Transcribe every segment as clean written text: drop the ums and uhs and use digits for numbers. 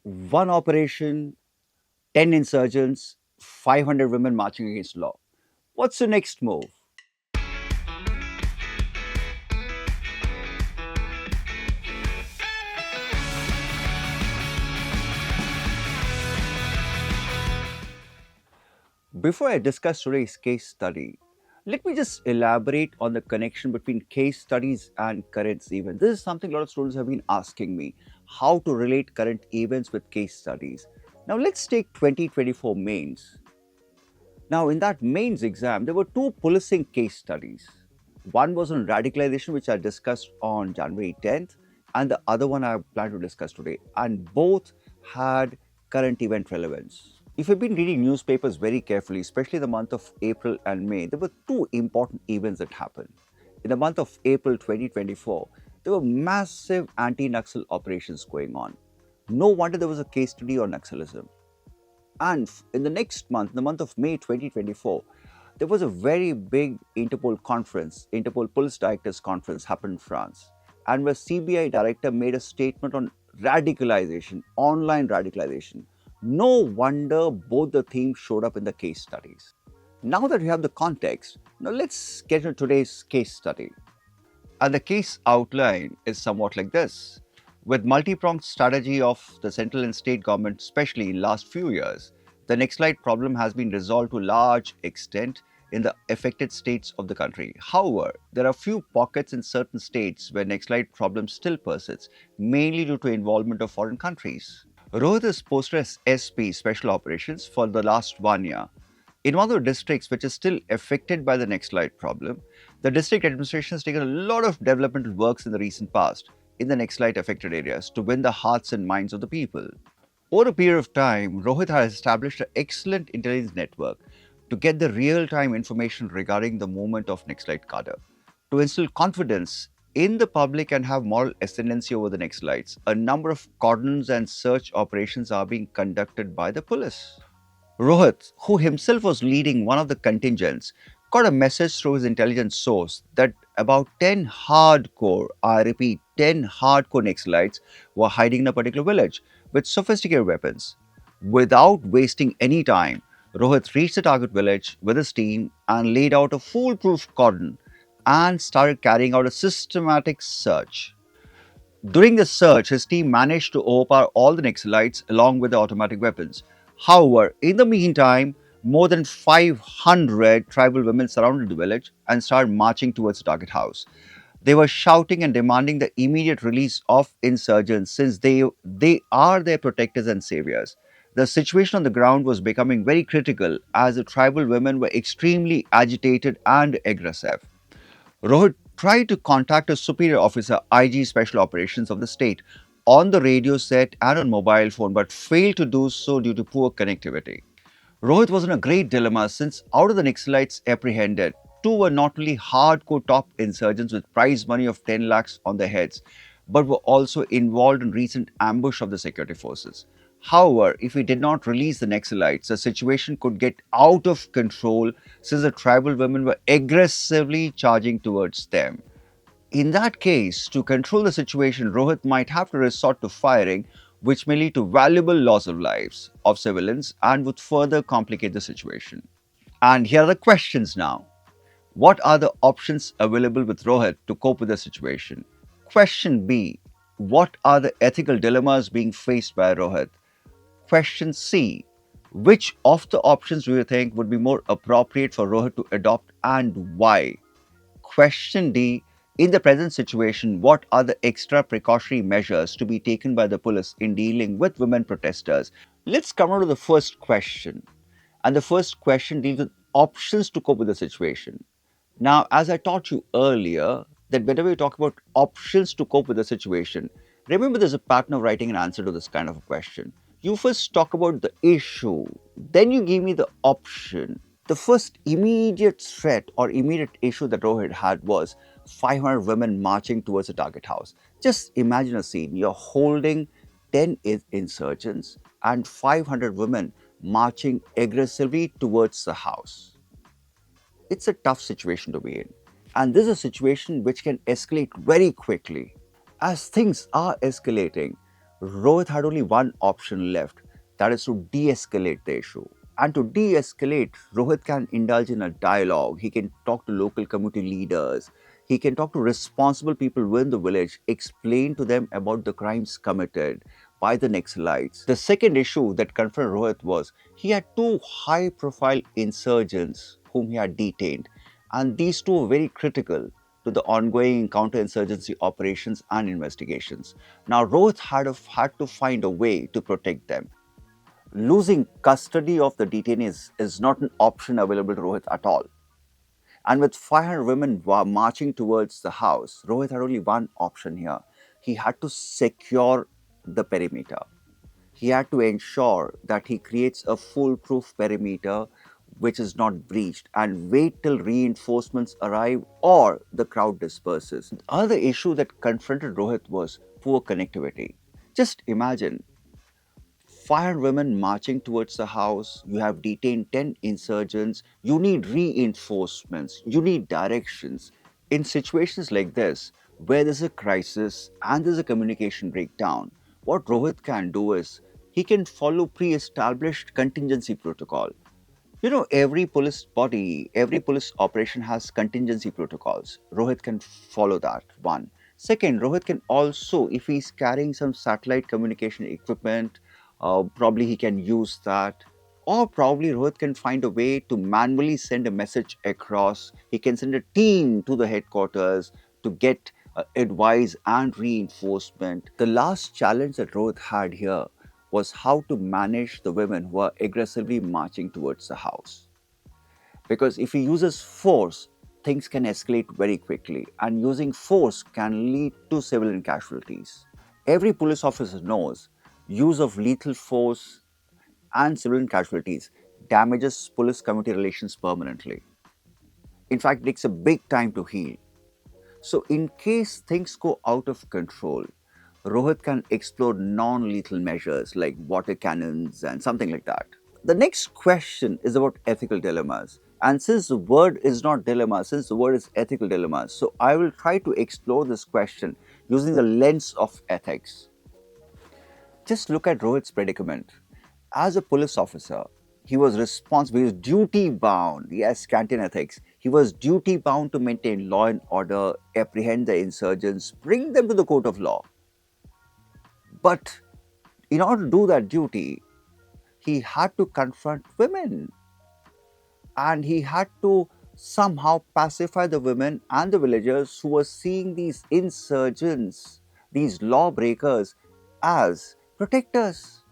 One operation, 10 insurgents, 500 women marching against law. What's the next move? Before I discuss today's case study, let me just elaborate on the connection between case studies and current events. This is something a lot of students have been asking me, how to relate current events with case studies. Now let's take 2024 mains. Now in that mains exam, there were two policing case studies. One was on radicalization, which I discussed on January 10th, and the other one I plan to discuss today. And both had current event relevance. If you've been reading newspapers very carefully, especially the month of April and May, there were two important events that happened. In the month of April 2024, there were massive anti Naxal operations going on. No wonder there was a case study on Naxalism. And in the next month, in the month of May 2024, there was a very big Interpol conference, Interpol Police Directors Conference happened in France, and where CBI director made a statement on radicalization, online radicalization. No wonder both the themes showed up in the case studies. Now that we have the context, now let's get into today's case study. And the case outline is somewhat like this. With multi-pronged strategy of the central and state government, especially in last few years, the Naxalite problem has been resolved to large extent in the affected states of the country. However, there are few pockets in certain states where Naxalite problem still persists, mainly due to involvement of foreign countries. Rohit is posted as SP Special Operations for the last 1 year. In one of the districts which is still affected by the Naxalite problem, the district administration has taken a lot of developmental works in the recent past in the Naxalite affected areas to win the hearts and minds of the people. Over a period of time, Rohit has established an excellent intelligence network to get the real-time information regarding the movement of Naxalite cadre. To instill confidence in the public and have moral ascendancy over the Naxalites, a number of cordons and search operations are being conducted by the police. Rohit, who himself was leading one of the contingents, got a message through his intelligence source that about 10 hardcore, I repeat, 10 hardcore Naxalites were hiding in a particular village with sophisticated weapons. Without wasting any time, Rohit reached the target village with his team and laid out a foolproof cordon and started carrying out a systematic search. During the search, his team managed to overpower all the Naxalites along with the automatic weapons. However, in the meantime, more than 500 tribal women surrounded the village and started marching towards the target house. They were shouting and demanding the immediate release of insurgents since they are their protectors and saviors. The situation on the ground was becoming very critical as the tribal women were extremely agitated and aggressive. Rohit tried to contact a superior officer, IG Special Operations of the state, on the radio set and on mobile phone, but failed to do so due to poor connectivity. Rohit was in a great dilemma since out of the Naxalites apprehended, two were not only hardcore top insurgents with prize money of 10 lakhs on their heads, but were also involved in recent ambush of the security forces. However, if we did not release the Naxalites, the situation could get out of control since the tribal women were aggressively charging towards them. In that case, to control the situation, Rohit might have to resort to firing, which may lead to valuable loss of lives of civilians and would further complicate the situation. And here are the questions now. What are the options available with Rohit to cope with the situation? Question B. What are the ethical dilemmas being faced by Rohit? Question C. Which of the options do you think would be more appropriate for Rohit to adopt and why? Question D. In the present situation, what are the extra precautionary measures to be taken by the police in dealing with women protesters? Let's come on to the first question. And the first question deals with options to cope with the situation. Now, as I taught you earlier, that whenever you talk about options to cope with the situation, remember there's a pattern of writing an answer to this kind of a question. You first talk about the issue, then you give me the option. The first immediate threat or immediate issue that Rohit had was 500 women marching towards the target house. Just imagine a scene. You're holding 10 insurgents and 500 women marching aggressively towards the house. It's a tough situation to be in. And this is a situation which can escalate very quickly. As things are escalating, Rohit had only one option left, that is to de escalate the issue. And to de escalate, Rohit can indulge in a dialogue. He can talk to local community leaders. He can talk to responsible people within the village, explain to them about the crimes committed by the Naxalites. The second issue that confronted Rohit was he had two high profile insurgents whom he had detained, and these two were very critical to the ongoing counterinsurgency operations and investigations. Now, Rohit had to find a way to protect them. Losing custody of the detainees is not an option available to Rohit at all. And with 500 women marching towards the house, Rohit had only one option here. He had to secure the perimeter. He had to ensure that he creates a foolproof perimeter which is not breached and wait till reinforcements arrive or the crowd disperses. The other issue that confronted Rohit was poor connectivity. Just imagine 500 women marching towards the house, you have detained 10 insurgents, you need reinforcements, you need directions. In situations like this, where there's a crisis and there's a communication breakdown, what Rohit can do is he can follow pre established contingency protocol. You know, every police body, every police operation has contingency protocols. Rohit can follow that, one. Second, Rohit can also, if he's carrying some satellite communication equipment, probably he can use that. Or probably Rohit can find a way to manually send a message across. He can send a team to the headquarters to get advice and reinforcement. The last challenge that Rohit had here was how to manage the women who are aggressively marching towards the house. Because if he uses force, things can escalate very quickly, and using force can lead to civilian casualties. Every police officer knows use of lethal force and civilian casualties damages police community relations permanently. In fact, it takes a big time to heal. So, in case things go out of control, Rohit can explore non lethal measures like water cannons and something like that. The next question is about ethical dilemmas. And since the word is not dilemma, since the word is ethical dilemmas, so I will try to explore this question using the lens of ethics. Just look at Rohit's predicament. As a police officer, he was responsible, he was duty bound. Yes, canteen ethics. He was duty bound to maintain law and order, apprehend the insurgents, bring them to the court of law. But in order to do that duty, he had to confront women and he had to somehow pacify the women and the villagers who were seeing these insurgents, these lawbreakers, as protectors.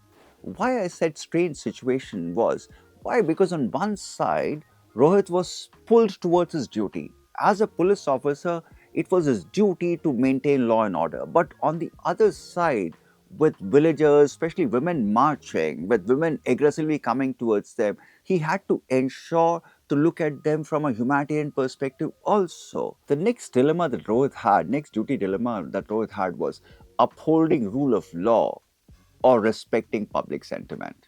Why I said strange situation was why? Because on one side, Rohit was pulled towards his duty. As a police officer, it was his duty to maintain law and order. But on the other side, with villagers, especially women marching, with women aggressively coming towards them, he had to ensure to look at them from a humanitarian perspective also. The next dilemma that Rohit had, next duty dilemma that Rohit had was upholding rule of law or respecting public sentiment.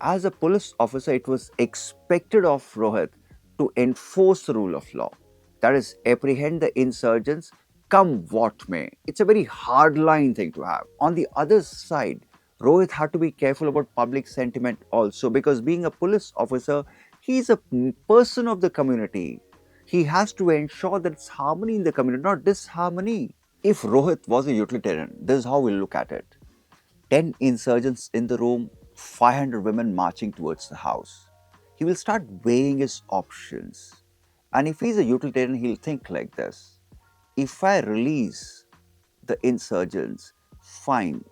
As a police officer, it was expected of Rohit to enforce the rule of law. That is, apprehend the insurgents, come what may. It's a very hardline thing to have. On the other side, Rohit had to be careful about public sentiment also because being a police officer, he's a person of the community. He has to ensure that it's harmony in the community, not disharmony. If Rohit was a utilitarian, this is how we look at it. 10 insurgents in the room, 500 women marching towards the house. He will start weighing his options. And if he's a utilitarian, he'll think like this: if I release the insurgents, fine,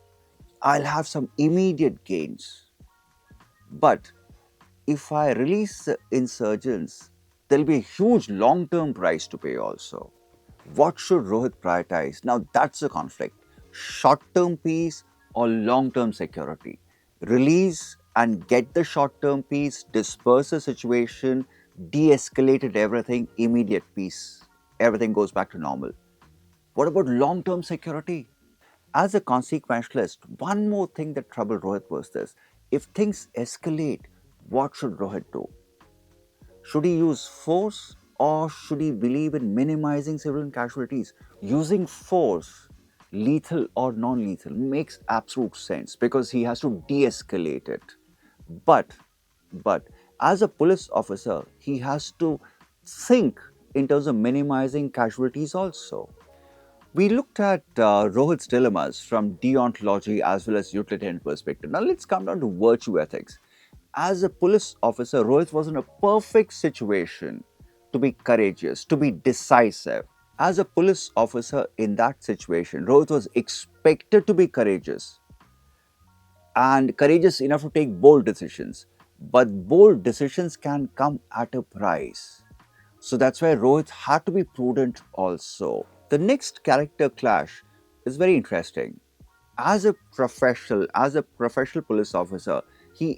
I'll have some immediate gains. But if I release the insurgents, there'll be a huge long term price to pay also. What should Rohit prioritize? Now that's a conflict. Short term peace or long term security? Release and get the short term peace, disperse the situation, de escalated everything, immediate peace. Everything goes back to normal. What about long term security? As a consequentialist, one more thing that troubled Rohit was this: if things escalate, what should Rohit do? Should he use force or should he believe in minimizing civilian casualties? Using force lethal or non-lethal, makes absolute sense because he has to de-escalate it. But, but as a police officer, he has to think in terms of minimizing casualties also. We looked at Rohit's dilemmas from deontology as well as utilitarian perspective. Now let's come down to virtue ethics. As a police officer, Rohit was in a perfect situation to be courageous, to be decisive. As a police officer in that situation, Rohit was expected to be courageous and courageous enough to take bold decisions. But bold decisions can come at a price. So that's why Rohit had to be prudent also. The next character clash is very interesting. As a professional police officer, he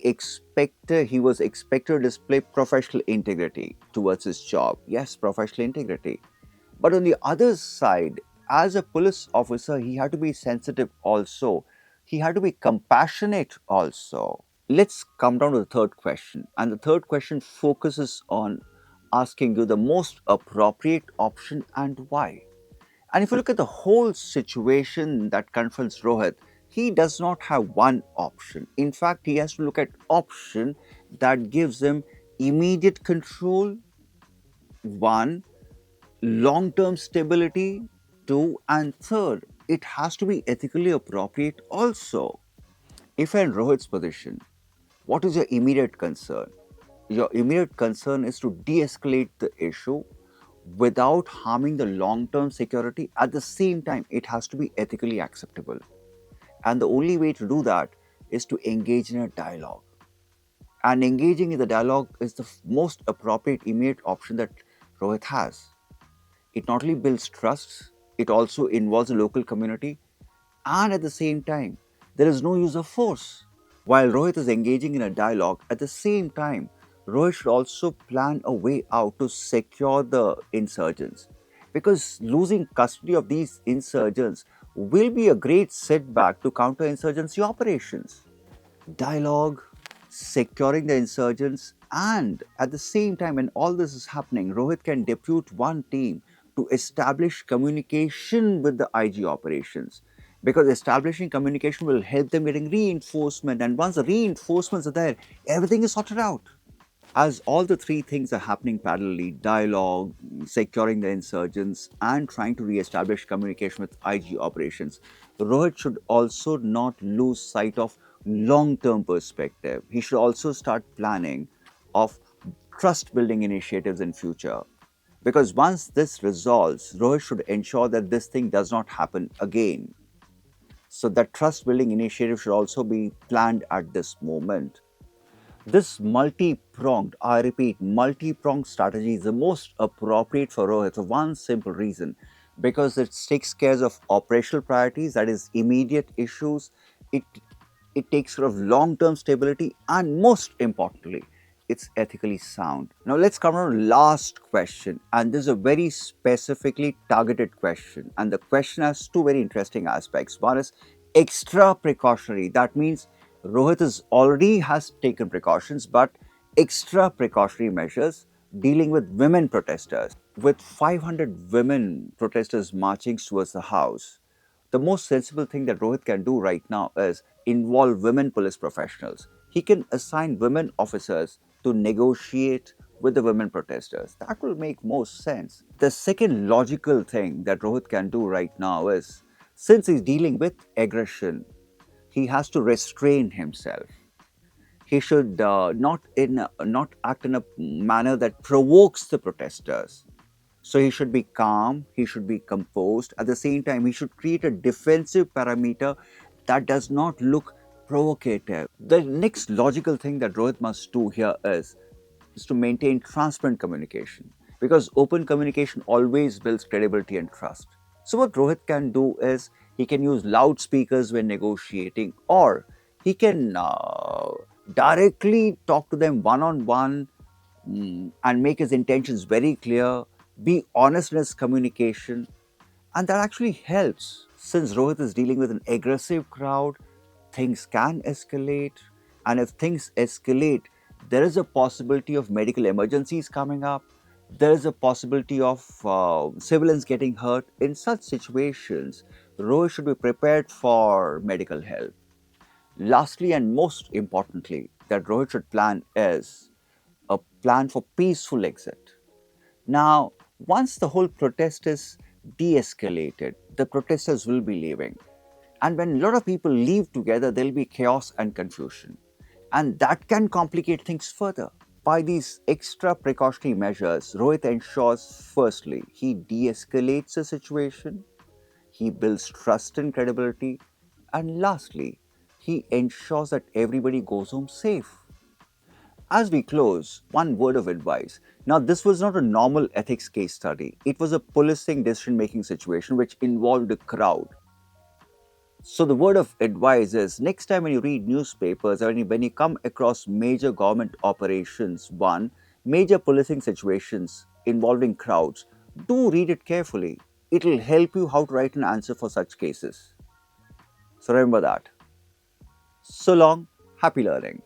was expected to display professional integrity towards his job. Yes, professional integrity. But on the other side, as a police officer, he had to be sensitive also. He had to be compassionate also. Let's come down to the third question. And the third question focuses on asking you the most appropriate option and why. And if you look at the whole situation that confronts Rohit, he does not have one option. In fact, he has to look at option that gives him immediate control, one, long-term stability, two, and third, it has to be ethically appropriate also. If you're in Rohit's position, what is your immediate concern? Your immediate concern is to de-escalate the issue without harming the long-term security. At the same time, it has to be ethically acceptable. And the only way to do that is to engage in a dialogue. And engaging in the dialogue is the most appropriate immediate option that Rohit has. It not only builds trust, it also involves the local community, and at the same time, there is no use of force. While Rohit is engaging in a dialogue, at the same time, Rohit should also plan a way out to secure the insurgents. Because losing custody of these insurgents will be a great setback to counterinsurgency operations. Dialogue, securing the insurgents, and at the same time, when all this is happening, Rohit can depute one team to establish communication with the IG operations. Because establishing communication will help them getting reinforcement, and once the reinforcements are there, everything is sorted out. As all the three things are happening parallelly, dialogue, securing the insurgents, and trying to re-establish communication with IG operations, Rohit should also not lose sight of long-term perspective. He should also start planning of trust-building initiatives in future. Because once this resolves, Rohit should ensure that this thing does not happen again. So that trust-building initiative should also be planned at this moment. This multi-pronged, I repeat, multi-pronged strategy is the most appropriate for Rohit for one simple reason, because it takes care of operational priorities, that is immediate issues, it, it takes care of long-term stability, and most importantly, it's ethically sound. Now let's come on to the last question, and this is a very specifically targeted question, and the question has two very interesting aspects. One is extra precautionary. That means Rohit is already has taken precautions, but extra precautionary measures dealing with women protesters. With 500 women protesters marching towards the house, the most sensible thing that Rohit can do right now is involve women police professionals. He can assign women officers to negotiate with the women protesters. That will make most sense. The second logical thing that Rohit can do right now is, since he's dealing with aggression, he has to restrain himself. He should not act in a manner that provokes the protesters. So he should be calm, he should be composed. At the same time, he should create a defensive parameter that does not look provocative. The next logical thing that Rohit must do here is to maintain transparent communication, because open communication always builds credibility and trust. So what Rohit can do is he can use loudspeakers when negotiating, or he can directly talk to them one on one and make his intentions very clear, be honest in his communication, and that actually helps. Since Rohit is dealing with an aggressive crowd, things can escalate, and if things escalate, there is a possibility of medical emergencies coming up. There is a possibility of civilians getting hurt. In such situations, Rohit should be prepared for medical help. Lastly, and most importantly, that Rohit should plan is a plan for peaceful exit. Now, once the whole protest is de escalated, the protesters will be leaving. And when a lot of people leave together, there'll be chaos and confusion. And that can complicate things further. By these extra precautionary measures, Rohit ensures firstly, he de escalates the situation, he builds trust and credibility, and lastly, he ensures that everybody goes home safe. As we close, one word of advice. Now, this was not a normal ethics case study, it was a policing decision making situation which involved a crowd. So, the word of advice is next time when you read newspapers or when you come across major government operations, one, major policing situations involving crowds, do read it carefully. It will help you how to write an answer for such cases. So, remember that. So long, happy learning.